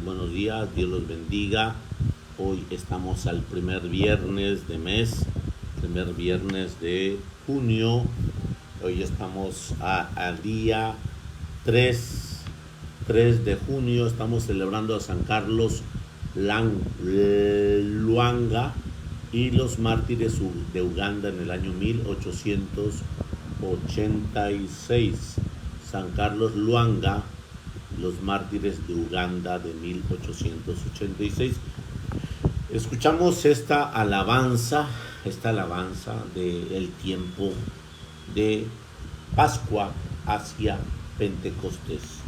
Buenos días, Dios los bendiga. Hoy estamos al primer viernes de mes, primer viernes de junio. Hoy estamos al día 3 de junio. Estamos celebrando a San Carlos Luanga y los mártires de Uganda en el año 1886. San Carlos Luanga, los mártires de Uganda de 1886. Escuchamos esta alabanza del tiempo de Pascua hacia Pentecostés.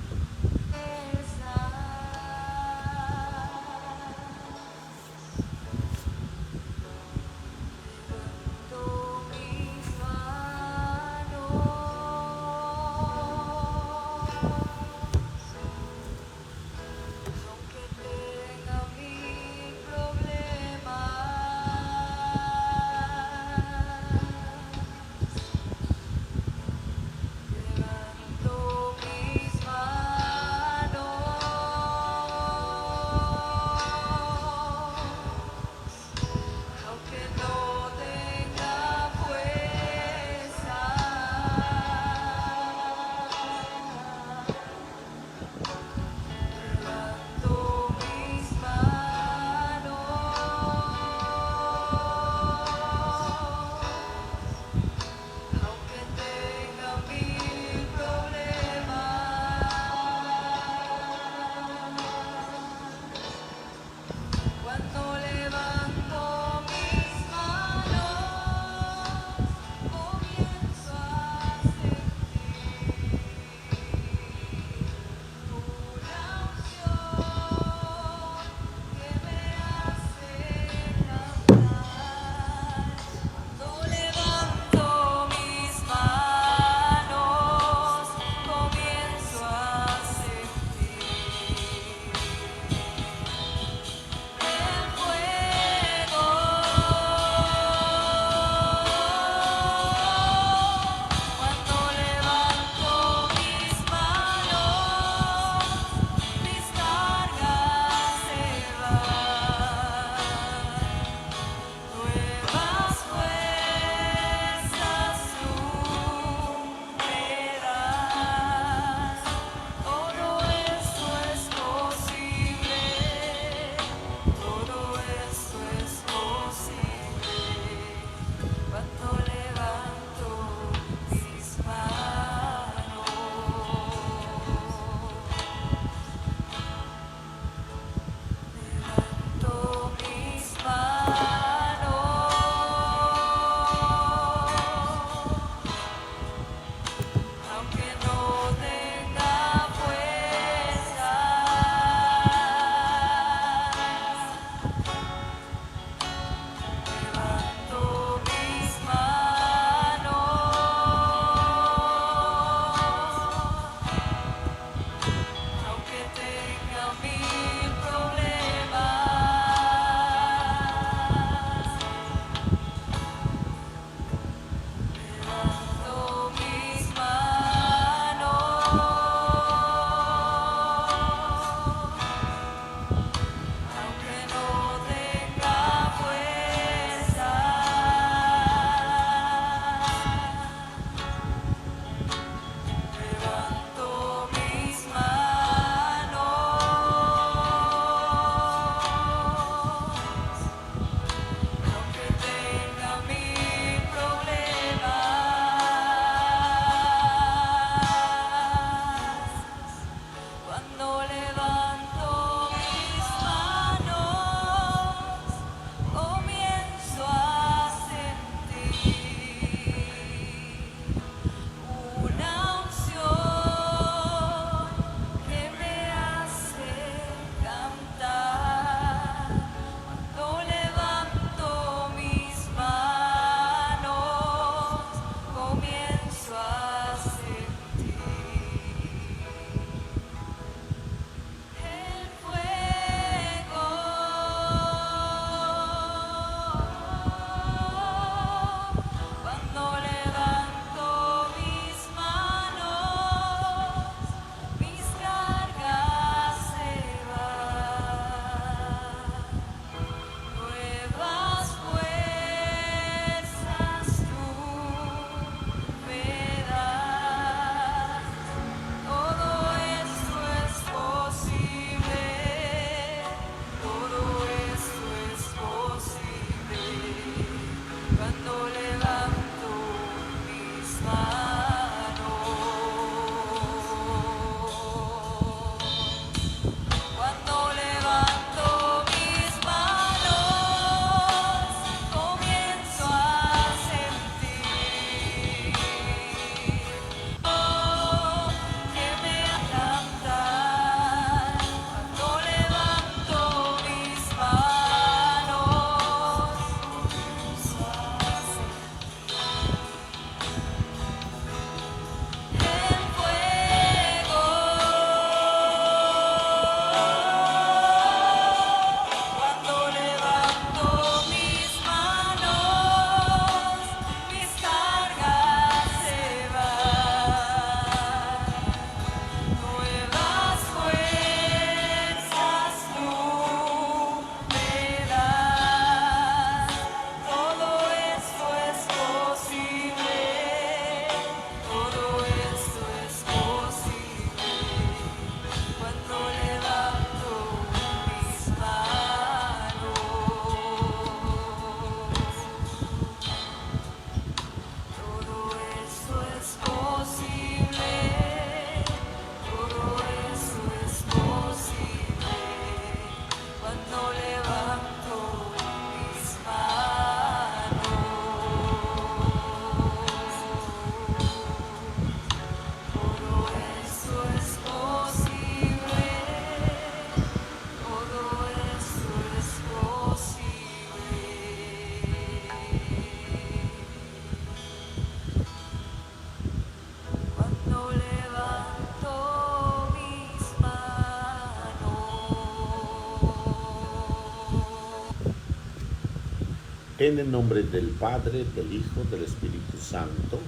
En el nombre del Padre, del Hijo, del Espíritu Santo.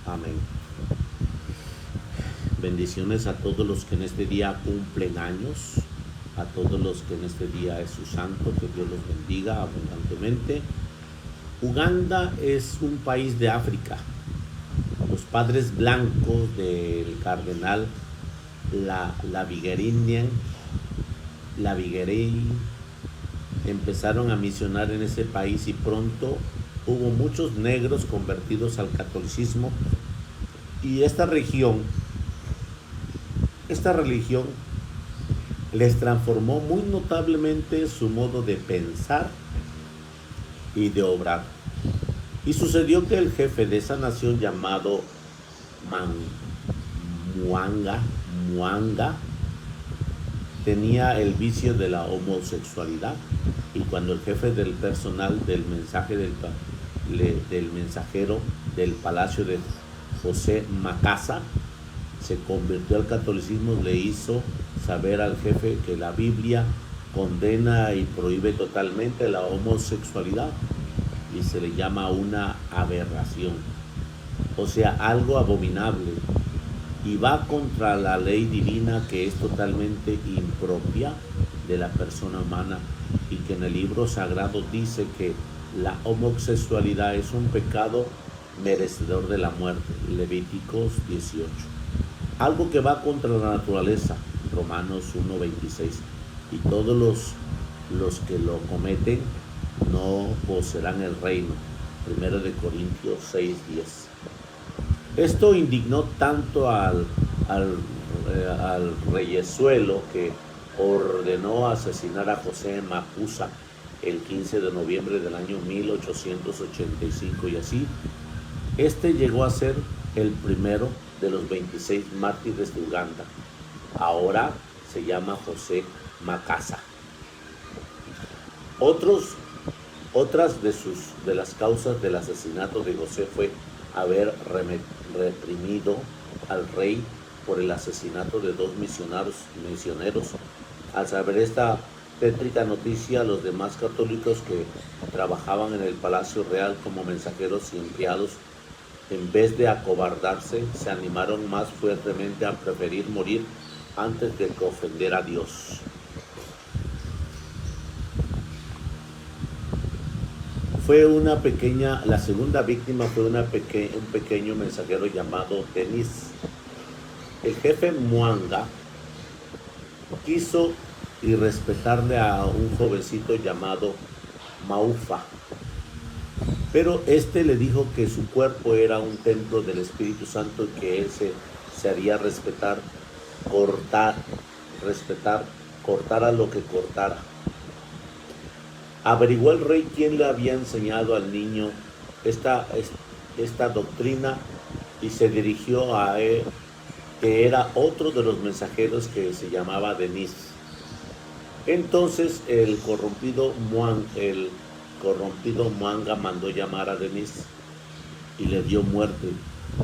Amén. Bendiciones a todos los que en este día cumplen años, a todos los que en este día es su santo, que Dios los bendiga abundantemente. Uganda es un país de África. Los padres blancos del cardenal Lavigeri empezaron a misionar en ese país y pronto hubo muchos negros convertidos al catolicismo, y esta religión les transformó muy notablemente su modo de pensar y de obrar. Y sucedió que el jefe de esa nación, llamado Mwanga, tenía el vicio de la homosexualidad, y cuando el jefe del personal del mensajero del palacio de José Macasa se convirtió al catolicismo, le hizo saber al jefe que la Biblia condena y prohíbe totalmente la homosexualidad y se le llama una aberración, o sea, algo abominable, y va contra la ley divina, que es totalmente impropia de la persona humana, y que en el libro sagrado dice que la homosexualidad es un pecado merecedor de la muerte, Levíticos 18. Algo que va contra la naturaleza, Romanos 1:26, y todos los que lo cometen no poseerán el reino, 1 de Corintios 6:10. Esto indignó tanto al reyesuelo, que ordenó asesinar a José Macusa el 15 de noviembre del año 1885, y así este llegó a ser el primero de los 26 mártires de Uganda. Ahora se llama José Macasa. Otras de las causas del asesinato de José fue haber reprimido al rey por el asesinato de 2 misioneros. Al saber esta tétrica noticia, los demás católicos que trabajaban en el Palacio Real como mensajeros y empleados, en vez de acobardarse, se animaron más fuertemente a preferir morir antes de que ofender a Dios. La segunda víctima fue un pequeño mensajero llamado Denis. El jefe Mwanga quiso irrespetarle a un jovencito llamado Maufa, pero este le dijo que su cuerpo era un templo del Espíritu Santo y que él se haría cortara lo que cortara. Averiguó el rey quién le había enseñado al niño esta doctrina, y se dirigió a él, que era otro de los mensajeros que se llamaba Denis. Entonces el corrompido Mwanga mandó llamar a Denis y le dio muerte.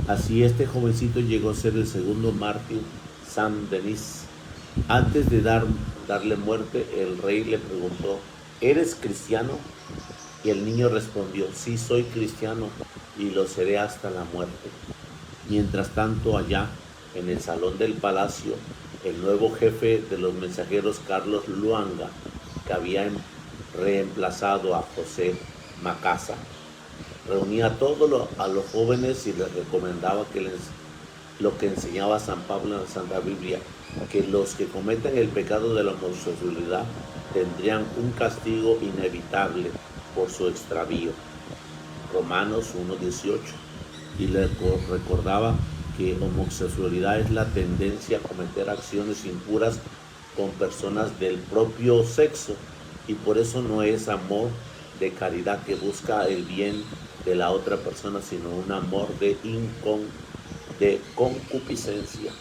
Así este jovencito llegó a ser el segundo mártir, San Denis. Antes de darle muerte, el rey le preguntó: ¿eres cristiano? Y el niño respondió: sí, soy cristiano y lo seré hasta la muerte. Mientras tanto, allá en el salón del palacio, el nuevo jefe de los mensajeros, Carlos Luanga, que había reemplazado a José Macasa, reunía a los jóvenes y les recomendaba lo que enseñaba San Pablo en la Santa Biblia, que los que cometen el pecado de la homosexualidad tendrían un castigo inevitable por su extravío, Romanos 1:18, y le recordaba que homosexualidad es la tendencia a cometer acciones impuras con personas del propio sexo, y por eso no es amor de caridad que busca el bien de la otra persona, sino un amor de concupiscencia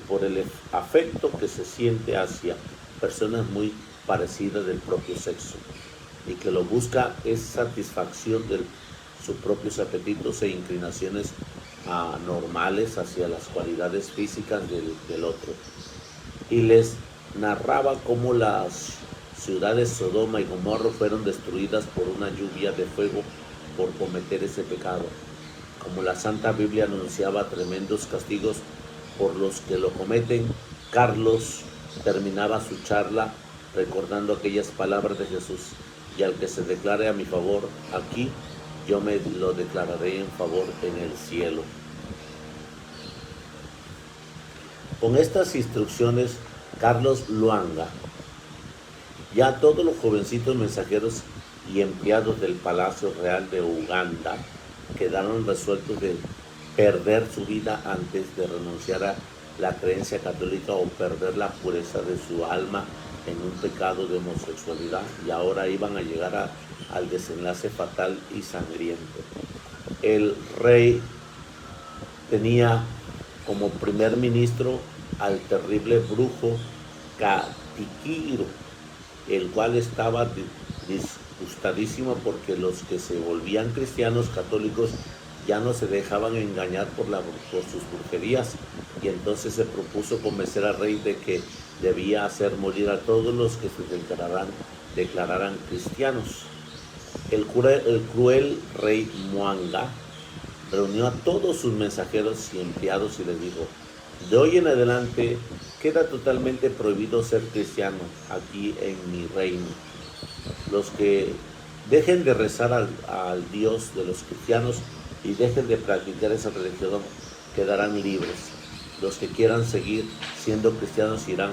por el afecto que se siente hacia personas muy parecidas del propio sexo, y que lo busca es satisfacción de sus propios apetitos e inclinaciones anormales hacia las cualidades físicas del otro. Y les narraba cómo las ciudades Sodoma y Gomorra fueron destruidas por una lluvia de fuego por cometer ese pecado. Como la Santa Biblia anunciaba tremendos castigos por los que lo cometen, Carlos terminaba su charla recordando aquellas palabras de Jesús: y al que se declare a mi favor aquí, yo me lo declararé en favor en el cielo. Con estas instrucciones, Carlos Lwanga, ya todos los jovencitos mensajeros y empleados del Palacio Real de Uganda quedaron resueltos de perder su vida antes de renunciar a la creencia católica o perder la pureza de su alma en un pecado de homosexualidad, y ahora iban a llegar al desenlace fatal y sangriento. El rey tenía como primer ministro al terrible brujo Katikiro, el cual estaba disgustadísimo porque los que se volvían cristianos católicos ya no se dejaban engañar por sus brujerías, y entonces se propuso convencer al rey de que debía hacer morir a todos los que se declararan cristianos. El cruel rey Mwanga reunió a todos sus mensajeros y empleados y les dijo: de hoy en adelante queda totalmente prohibido ser cristiano aquí en mi reino. Los que dejen de rezar al Dios de los cristianos y dejen de practicar esa religión quedarán libres. Los que quieran seguir siendo cristianos irán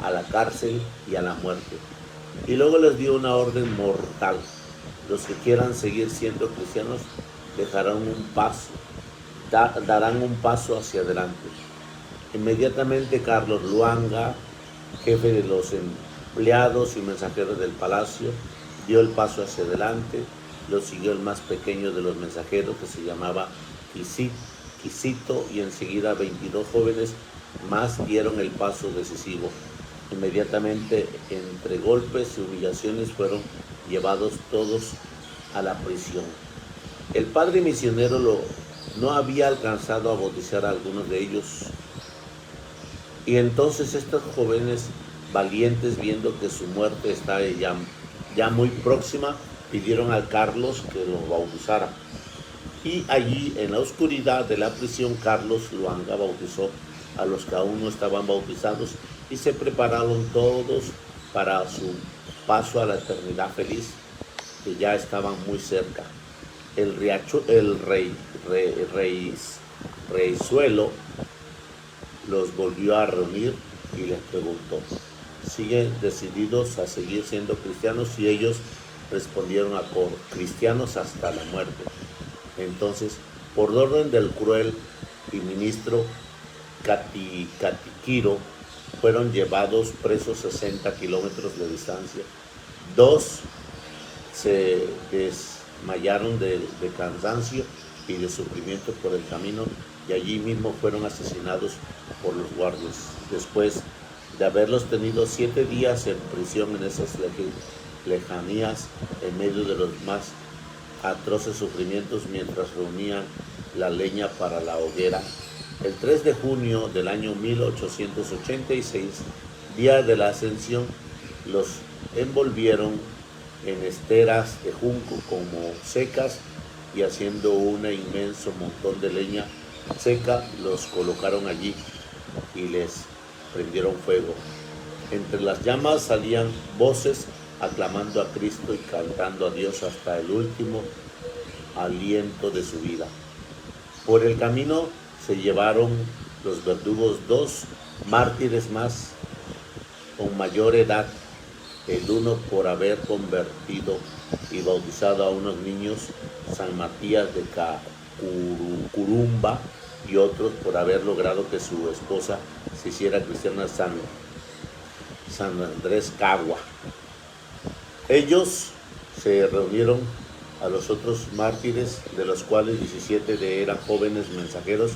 a la cárcel y a la muerte. Y luego les dio una orden mortal: los que quieran seguir siendo cristianos darán un paso hacia adelante. Inmediatamente Carlos Lwanga, jefe de los empleados y mensajeros del palacio, dio el paso hacia adelante. Lo siguió el más pequeño de los mensajeros, que se llamaba Quisito, y enseguida 22 jóvenes más dieron el paso decisivo. Inmediatamente, entre golpes y humillaciones, fueron llevados todos a la prisión. El padre misionero no había alcanzado a bautizar a algunos de ellos, y entonces estos jóvenes valientes, viendo que su muerte está ya muy próxima, pidieron a Carlos que los bautizara. Y allí, en la oscuridad de la prisión, Carlos Lwanga bautizó a los que aún no estaban bautizados, y se prepararon todos para su paso a la eternidad feliz, que ya estaban muy cerca. El reyzuelo los volvió a reunir y les preguntó: ¿siguen decididos a seguir siendo cristianos? Y ellos respondieron a coro: cristianos hasta la muerte. Entonces, por orden del cruel y ministro Katikiro, fueron llevados presos 60 kilómetros de distancia. 2 se desmayaron de cansancio y de sufrimiento por el camino, y allí mismo fueron asesinados por los guardias, después de haberlos tenido 7 días en prisión en esas lejanías, en medio de los más atroces sufrimientos, mientras reunían la leña para la hoguera. El 3 de junio del año 1886, día de la Ascensión, los envolvieron en esteras de junco como secas, y haciendo un inmenso montón de leña seca, los colocaron allí y les prendieron fuego. Entre las llamas salían voces aclamando a Cristo y cantando a Dios hasta el último aliento de su vida. Por el camino se llevaron los verdugos 2 mártires más, con mayor edad, el uno por haber convertido y bautizado a unos niños, San Matías de Curumba, y otros por haber logrado que su esposa se hiciera cristiana, San Andrés Cagua. Ellos se reunieron a los otros mártires, de los cuales 17 eran jóvenes mensajeros,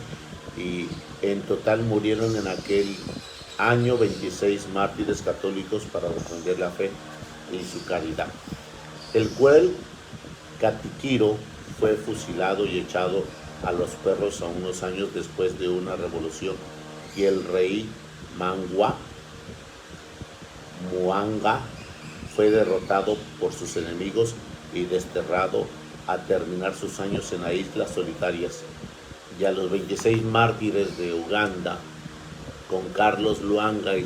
y en total murieron en aquel año 26 mártires católicos para defender la fe y su caridad. El cual Katikiro fue fusilado y echado a los perros a unos años después de una revolución, y el rey Mwanga fue derrotado por sus enemigos y desterrado a terminar sus años en las islas solitarias. Y a los 26 mártires de Uganda, con Carlos Lwanga y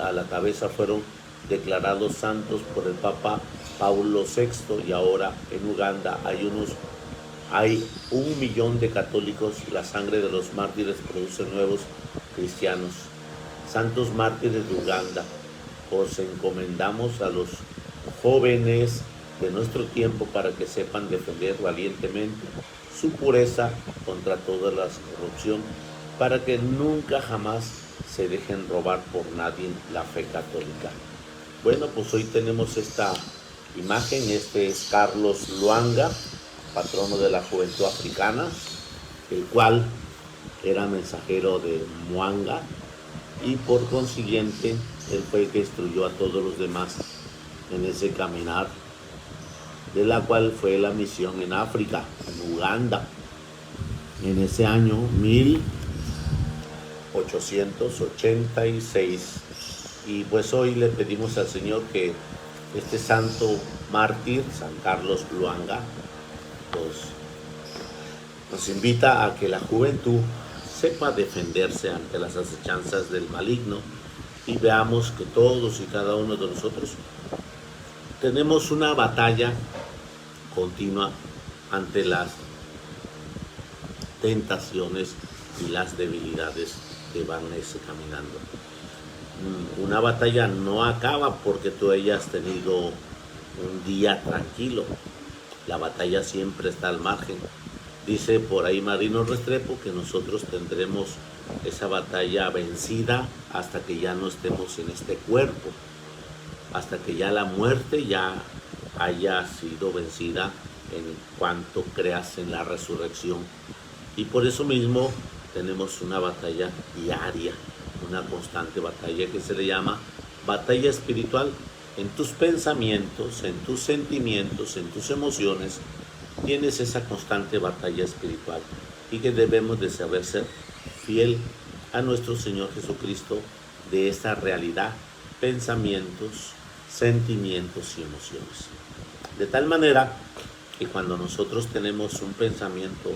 a la cabeza, fueron declarados santos por el Papa Paulo VI, y ahora en Uganda hay 1 millón de católicos. La sangre de los mártires produce nuevos cristianos. Santos mártires de Uganda, os encomendamos a los jóvenes de nuestro tiempo para que sepan defender valientemente su pureza contra toda la corrupción, para que nunca jamás se dejen robar por nadie la fe católica. Bueno, pues hoy tenemos esta imagen. Este es Carlos Lwanga, patrono de la juventud africana, el cual era mensajero de Mwanga, y por consiguiente él fue el que instruyó a todos los demás en ese caminar, de la cual fue la misión en África, en Uganda, en ese año 1886. Y pues hoy le pedimos al Señor que este santo mártir, San Carlos Lwanga, pues nos invita a que la juventud sepa defenderse ante las acechanzas del maligno, y veamos que todos y cada uno de nosotros tenemos una batalla continua ante las tentaciones y las debilidades que van caminando. Una batalla no acaba porque tú hayas tenido un día tranquilo. La batalla siempre está al margen. Dice por ahí Marino Restrepo que nosotros tendremos esa batalla vencida hasta que ya no estemos en este cuerpo, hasta que ya la muerte ya haya sido vencida en cuanto creas en la resurrección. Y por eso mismo tenemos una batalla diaria, una constante batalla que se le llama batalla espiritual. En tus pensamientos, en tus sentimientos, en tus emociones, tienes esa constante batalla espiritual, y que debemos de saber ser fiel a nuestro Señor Jesucristo de esta realidad, pensamientos, sentimientos y emociones. De tal manera que cuando nosotros tenemos un pensamiento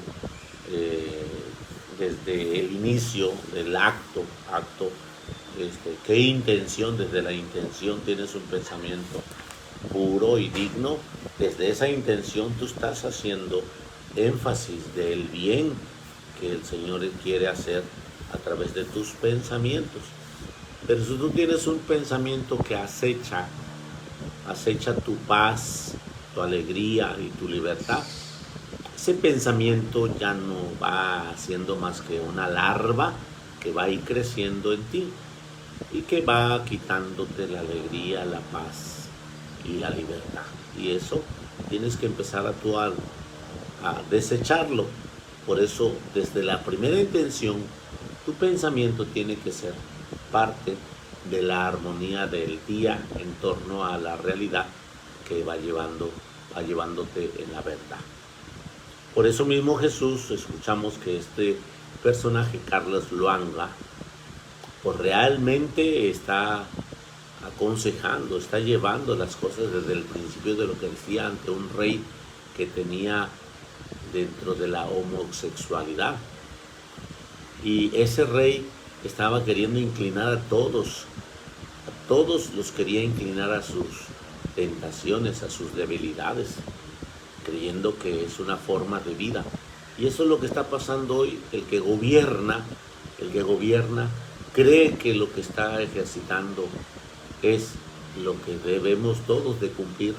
desde el inicio del acto, ¿qué intención? Desde la intención tienes un pensamiento puro y digno. Desde esa intención tú estás haciendo énfasis del bien que el Señor quiere hacer a través de tus pensamientos. Pero si tú tienes un pensamiento que acecha tu paz, tu alegría y tu libertad, ese pensamiento ya no va siendo más que una larva que va a ir creciendo en ti y que va quitándote la alegría, la paz y la libertad. Y eso tienes que empezar a desecharlo. Por eso, desde la primera intención, tu pensamiento tiene que ser parte de la armonía del día en torno a la realidad que va llevándote en la verdad. Por eso mismo Jesús, escuchamos que este personaje, Carlos Lwanga, pues realmente está aconsejando, está llevando las cosas desde el principio de lo que decía ante un rey que tenía dentro de la homosexualidad. Y ese rey estaba queriendo inclinar a todos los quería inclinar a sus tentaciones, a sus debilidades, creyendo que es una forma de vida. Y eso es lo que está pasando hoy. El que gobierna cree que lo que está ejercitando es lo que debemos todos de cumplir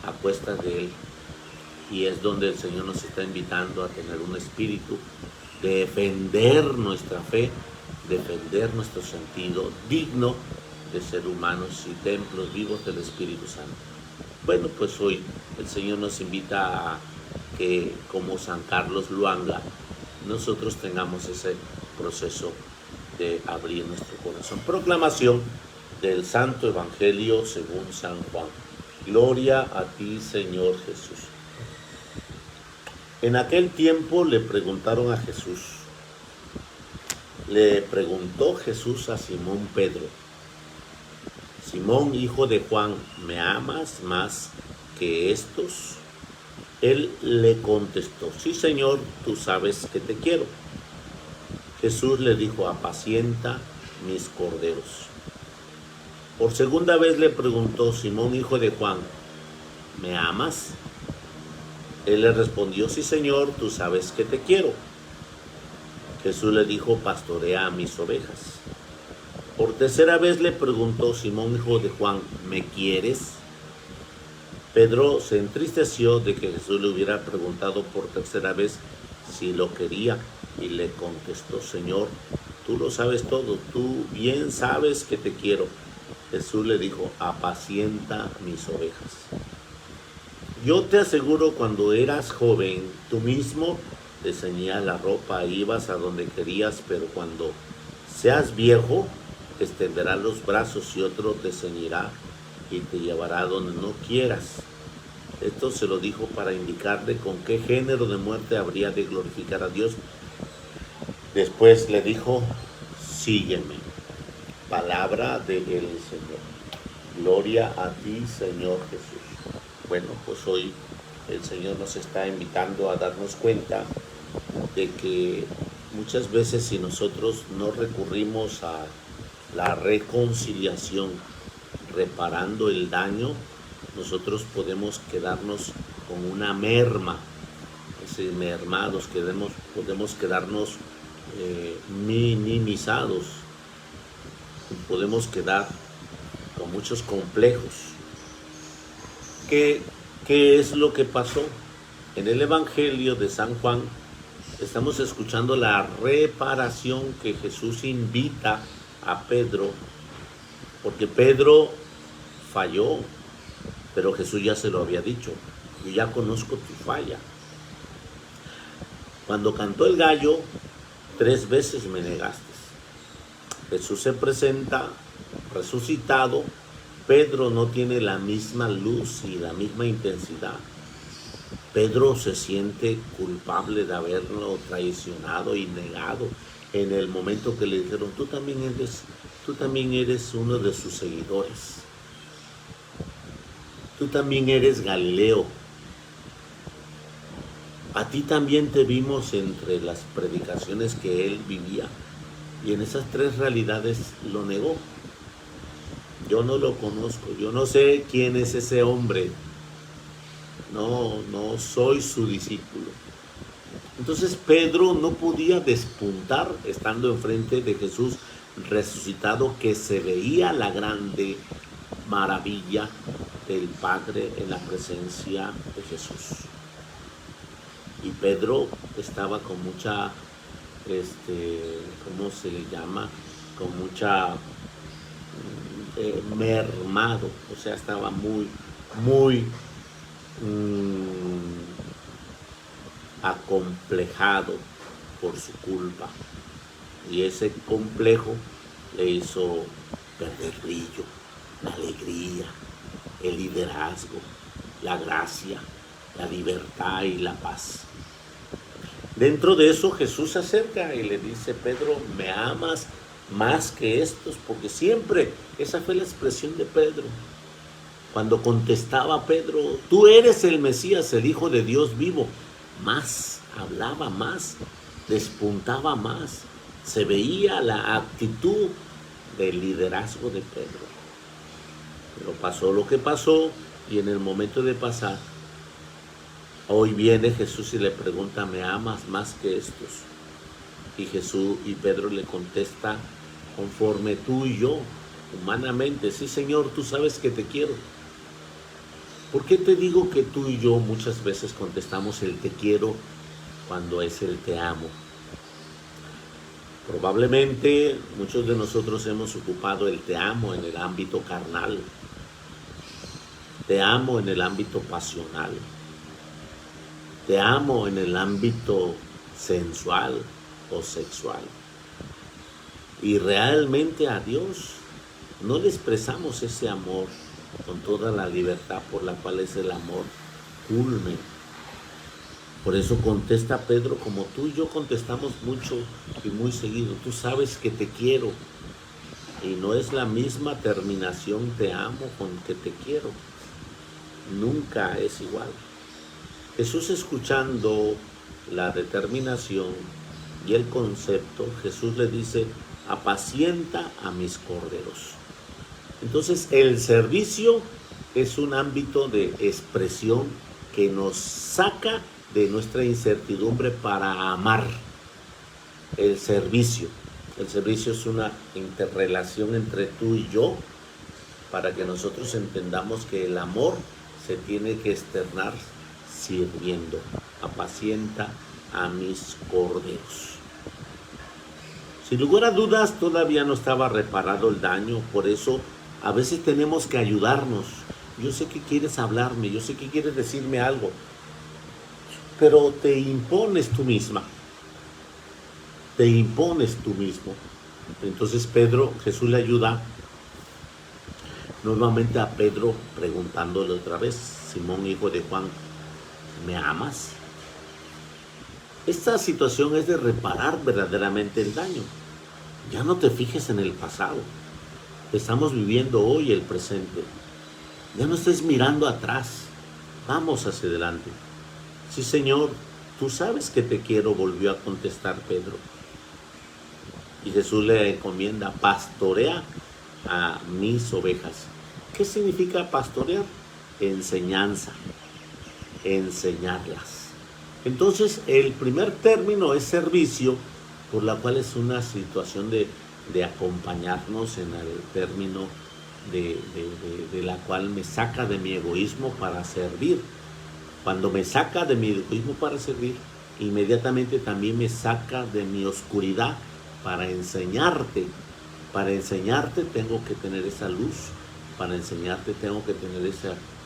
a cuestas de él. Y es donde el Señor nos está invitando a tener un espíritu de defender nuestra fe, defender nuestro sentido digno de ser humanos y templos vivos del Espíritu Santo. Bueno, pues hoy el Señor nos invita a que, como San Carlos Lwanga, nosotros tengamos ese proceso de abrir nuestro corazón. Proclamación del Santo Evangelio según San Juan. Gloria a ti, Señor Jesús. En aquel tiempo le preguntó Jesús a Simón Pedro: Simón, hijo de Juan, ¿me amas más que estos? Él le contestó, sí, Señor, tú sabes que te quiero. Jesús le dijo, apacienta mis corderos. Por segunda vez le preguntó, Simón, hijo de Juan, ¿me amas? Él le respondió, sí, Señor, tú sabes que te quiero. Jesús le dijo, pastorea a mis ovejas. Por tercera vez le preguntó, Simón, hijo de Juan, ¿me quieres? Pedro se entristeció de que Jesús le hubiera preguntado por tercera vez si lo quería y le contestó, Señor, tú lo sabes todo, tú bien sabes que te quiero. Jesús le dijo, apacienta mis ovejas. Yo te aseguro, cuando eras joven, tú mismo te ceñías la ropa e ibas a donde querías, pero cuando seas viejo, extenderás los brazos y otro te ceñirá y te llevará donde no quieras. Esto se lo dijo para indicarle con qué género de muerte habría de glorificar a Dios. Después le dijo, sígueme. Palabra del Señor. Gloria a ti, Señor Jesús. Bueno, pues hoy el Señor nos está invitando a darnos cuenta de que muchas veces, si nosotros no recurrimos a la reconciliación, reparando el daño, nosotros podemos quedarnos con una merma, mermados, podemos quedarnos minimizados, podemos quedar con muchos complejos. ¿Qué es lo que pasó? En el Evangelio de San Juan estamos escuchando la reparación que Jesús invita a Pedro, porque Pedro falló, pero Jesús ya se lo había dicho, yo ya conozco tu falla. Cuando cantó el gallo, 3 veces me negaste. Jesús se presenta resucitado. Pedro no tiene la misma luz y la misma intensidad. Pedro se siente culpable de haberlo traicionado y negado en el momento que le dijeron, tú también eres uno de sus seguidores. Tú también eres Galileo. A ti también te vimos entre las predicaciones que él vivía. Y en esas 3 realidades lo negó. Yo no lo conozco, yo no sé quién es ese hombre. No soy su discípulo. Entonces Pedro no podía despuntar estando enfrente de Jesús resucitado, que se veía la grande maravilla del Padre en la presencia de Jesús. Y Pedro estaba con mucha, ¿cómo se le llama? Con mucha mermado, o sea, estaba muy acomplejado por su culpa, y ese complejo le hizo perder brillo, la alegría, el liderazgo, la gracia, la libertad y la paz. Dentro de eso Jesús se acerca y le dice, Pedro, ¿me amas más que estos? Porque siempre esa fue la expresión de Pedro. Cuando contestaba Pedro, tú eres el Mesías, el Hijo de Dios vivo, más hablaba, más despuntaba, más se veía la actitud del liderazgo de Pedro. Pero pasó lo que pasó, y en el momento de pasar, hoy viene Jesús y le pregunta, ¿me amas más que estos? Y Pedro le contesta, conforme tú y yo, humanamente, sí, Señor, tú sabes que te quiero. ¿Por qué te digo que tú y yo muchas veces contestamos el te quiero cuando es el te amo? Probablemente muchos de nosotros hemos ocupado el te amo en el ámbito carnal, te amo en el ámbito pasional, te amo en el ámbito sensual o sexual. Y realmente a Dios no le expresamos ese amor con toda la libertad por la cual es el amor culmen. Por eso contesta Pedro como tú y yo contestamos mucho y muy seguido. Tú sabes que te quiero. Y no es la misma terminación te amo con que te quiero. Nunca es igual. Jesús, escuchando la determinación y el concepto, Jesús le dice, apacienta a mis corderos. Entonces el servicio es un ámbito de expresión que nos saca de nuestra incertidumbre para amar. El servicio es una interrelación entre tú y yo para que nosotros entendamos que el amor se tiene que externar sirviendo. Apacienta a mis corderos. Sin lugar a dudas, todavía no estaba reparado el daño, por eso a veces tenemos que ayudarnos. Yo sé que quieres hablarme, yo sé que quieres decirme algo, pero te impones tú misma, te impones tú mismo. Entonces Jesús le ayuda nuevamente a Pedro preguntándole otra vez, Simón, hijo de Juan, ¿me amas? Esta situación es de reparar verdaderamente el daño. Ya no te fijes en el pasado. Estamos viviendo hoy el presente. Ya no estés mirando atrás. Vamos hacia adelante. Sí, Señor, tú sabes que te quiero, volvió a contestar Pedro. Y Jesús le encomienda, pastorea a mis ovejas. ¿Qué significa pastorear? Enseñanza, enseñarlas. Entonces, el primer término es servicio, por la cual es una situación de acompañarnos en el término de la cual me saca de mi egoísmo para servir. Cuando me saca de mi egoísmo para servir, inmediatamente también me saca de mi oscuridad para enseñarte. Para enseñarte tengo que tener esa luz, para enseñarte tengo que tener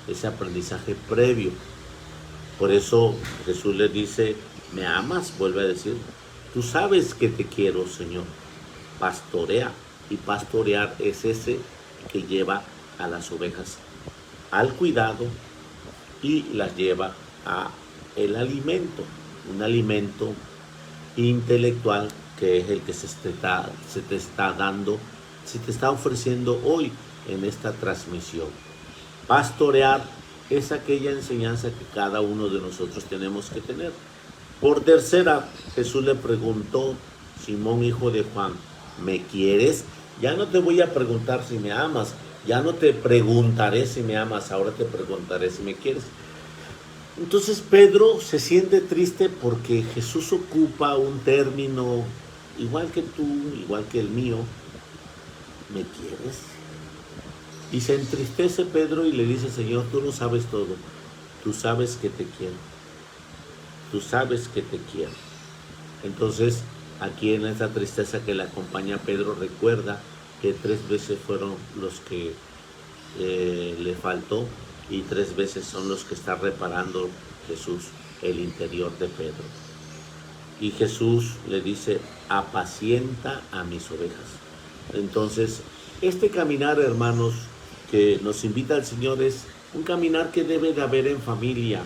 ese aprendizaje previo. Por eso Jesús le dice, ¿me amas? Vuelve a decir, tú sabes que te quiero, Señor. Pastorea. Y pastorear es ese que lleva a las ovejas al cuidado y las lleva a el alimento, un alimento intelectual que es el que se te está dando, se te está ofreciendo hoy en esta transmisión. Pastorear es aquella enseñanza que cada uno de nosotros tenemos que tener. Por tercera, Jesús le preguntó, Simón, hijo de Juan, ¿me quieres? Ya no te voy a preguntar si me amas, ya no te preguntaré si me amas, ahora te preguntaré si me quieres. Entonces Pedro se siente triste porque Jesús ocupa un término igual que tú, igual que el mío. ¿Me quieres? Y se entristece Pedro y le dice, Señor, tú lo sabes todo. Tú sabes que te quiero. Tú sabes que te quiero. Entonces, aquí en esa tristeza que le acompaña a Pedro, recuerda que 3 veces fueron los que le faltó y 3 veces son los que está reparando Jesús el interior de Pedro. Y Jesús le dice, apacienta a mis ovejas. Entonces, este caminar, hermanos, que nos invita el Señor es un caminar que debe de haber en familia,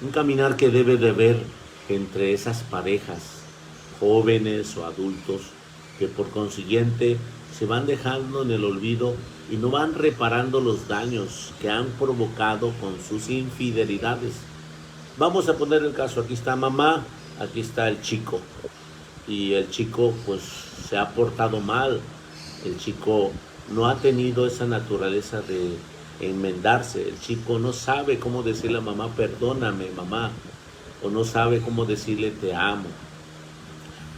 un caminar que debe de haber entre esas parejas, jóvenes o adultos, que por consiguiente se van dejando en el olvido y no van reparando los daños que han provocado con sus infidelidades. Vamos a poner el caso, aquí está mamá, aquí está el chico, y el chico pues se ha portado mal, el chico no ha tenido esa naturaleza de enmendarse, el chico no sabe cómo decirle a mamá, perdóname mamá, o no sabe cómo decirle te amo.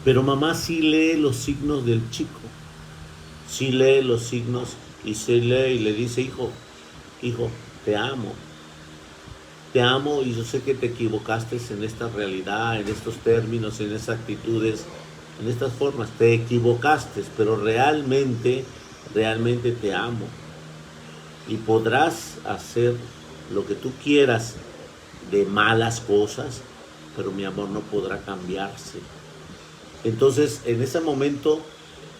Pero mamá sí lee los signos del chico, sí lee los signos y se lee y le dice, hijo, te amo y yo sé que te equivocaste en esta realidad, en estos términos, en estas actitudes, en estas formas, te equivocaste, pero realmente te amo. Y podrás hacer lo que tú quieras de malas cosas, pero mi amor no podrá cambiarse. Entonces, en ese momento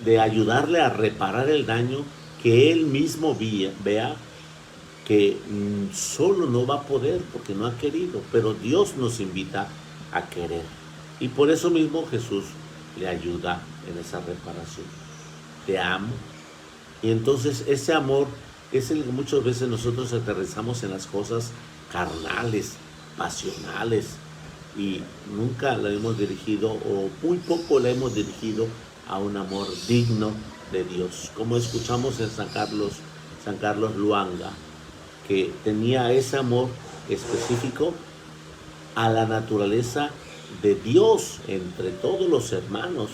de ayudarle a reparar el daño, que él mismo vea que solo no va a poder porque no ha querido, pero Dios nos invita a querer. Y por eso mismo Jesús le ayuda en esa reparación. te amo. Y entonces ese amor es el que muchas veces nosotros aterrizamos en las cosas carnales, pasionales, y nunca la hemos dirigido, o muy poco la hemos dirigido a un amor digno de Dios. Como escuchamos en San Carlos Luanga, que tenía ese amor específico a la naturaleza de Dios entre todos los hermanos.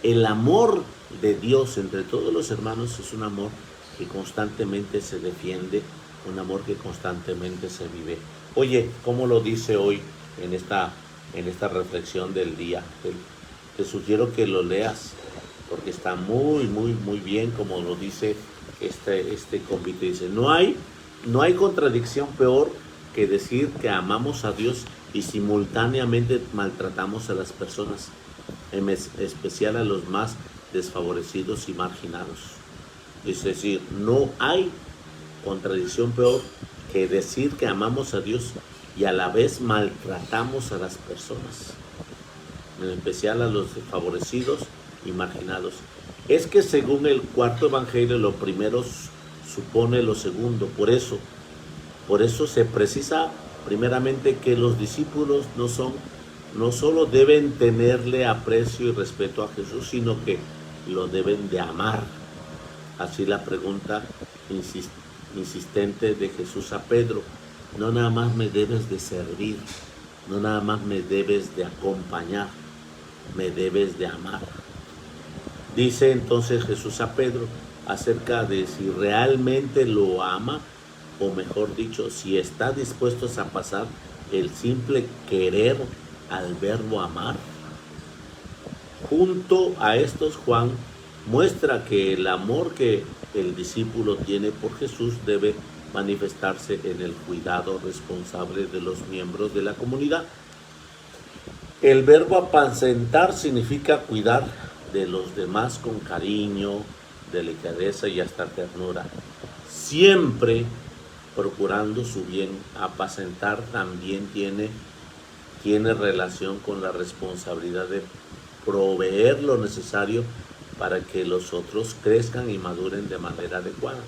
El amor de Dios entre todos los hermanos es un amor que constantemente se defiende, un amor que constantemente se vive. Oye, ¿cómo lo dice hoy en esta reflexión del día? Te sugiero que lo leas, porque está muy, muy, muy bien como lo dice este convite. Dice, no hay contradicción peor que decir que amamos a Dios y simultáneamente maltratamos a las personas, en especial a los más desfavorecidos y marginados. Es decir, no hay contradicción peor que decir que amamos a Dios y a la vez maltratamos a las personas, en especial a los desfavorecidos y marginados. Es que según el cuarto evangelio, lo primero supone lo segundo. Por eso se precisa primeramente que los discípulos no solo deben tenerle aprecio y respeto a Jesús, sino que lo deben de amar. Así la pregunta insistente de Jesús a Pedro: no nada más me debes de servir, no nada más me debes de acompañar, me debes de amar. Dice entonces Jesús a Pedro acerca de si realmente lo ama, o mejor dicho, si está dispuesto a pasar el simple querer al verbo amar. Junto a estos, Juan muestra que el amor que el discípulo tiene por Jesús debe manifestarse en el cuidado responsable de los miembros de la comunidad. El verbo apacentar significa cuidar de los demás con cariño, delicadeza y hasta ternura, siempre procurando su bien. Apacentar también tiene relación con la responsabilidad de proveer lo necesario para que los otros crezcan y maduren de manera adecuada.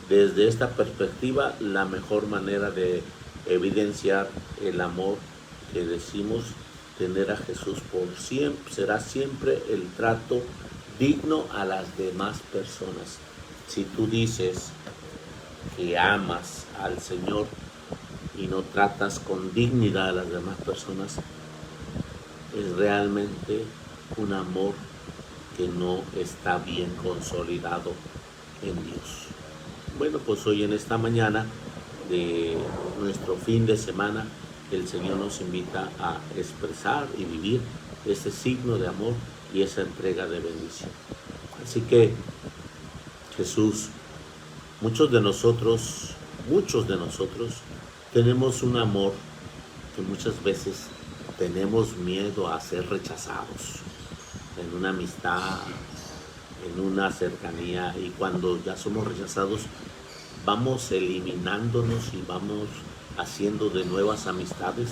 Desde esta perspectiva, la mejor manera de evidenciar el amor que decimos tener a Jesús por siempre será siempre el trato digno a las demás personas. Si tú dices que amas al Señor y no tratas con dignidad a las demás personas, es realmente un amor que no está bien consolidado en Dios. Bueno, pues hoy en esta mañana de nuestro fin de semana, el Señor nos invita a expresar y vivir ese signo de amor y esa entrega de bendición. Así que Jesús, muchos de nosotros tenemos un amor que muchas veces tenemos miedo a ser rechazados en una amistad, en una cercanía, y cuando ya somos rechazados vamos eliminándonos y vamos haciendo de nuevas amistades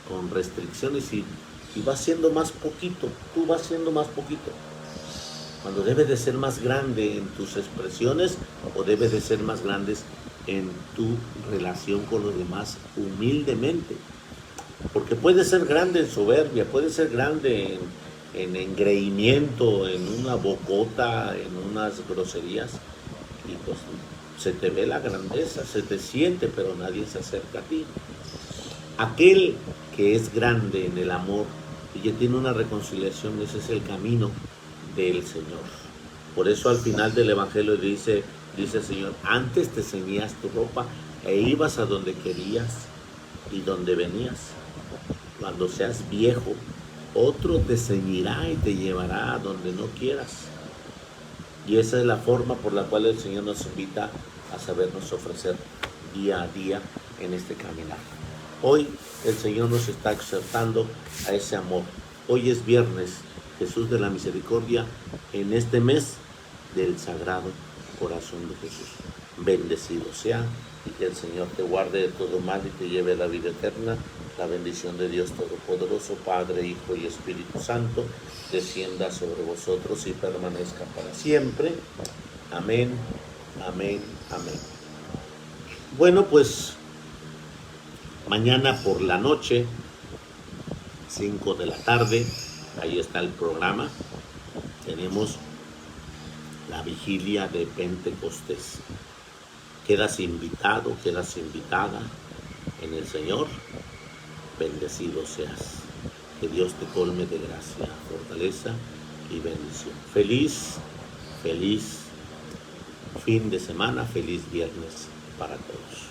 con restricciones, y va siendo más poquito, tú vas siendo más poquito, cuando debes de ser más grande en tus expresiones, o debes de ser más grandes en tu relación con los demás humildemente, porque puede ser grande en soberbia, puede ser grande en engreimiento, en una bocota, en unas groserías, y pues se te ve la grandeza, se te siente, pero nadie se acerca a ti. Aquel que es grande en el amor y que tiene una reconciliación, ese es el camino del Señor. Por eso al final del Evangelio dice el Señor: antes te ceñías tu ropa e ibas a donde querías y donde venías. Cuando seas viejo, otro te ceñirá y te llevará a donde no quieras. Y esa es la forma por la cual el Señor nos invita a sabernos ofrecer día a día en este caminar. Hoy el Señor nos está exhortando a ese amor. Hoy es viernes, Jesús de la Misericordia, en este mes del Sagrado Corazón de Jesús. Bendecido sea y que el Señor te guarde de todo mal y te lleve a la vida eterna. La bendición de Dios Todopoderoso, Padre, Hijo y Espíritu Santo, descienda sobre vosotros y permanezca para siempre. Amén, amén, amén. Bueno, pues mañana por la noche, 5 de la tarde, ahí está el programa. Tenemos la vigilia de Pentecostés. Quedas invitado, quedas invitada en el Señor. Bendecido seas. Que Dios te colme de gracia, fortaleza y bendición. Feliz fin de semana, feliz viernes para todos.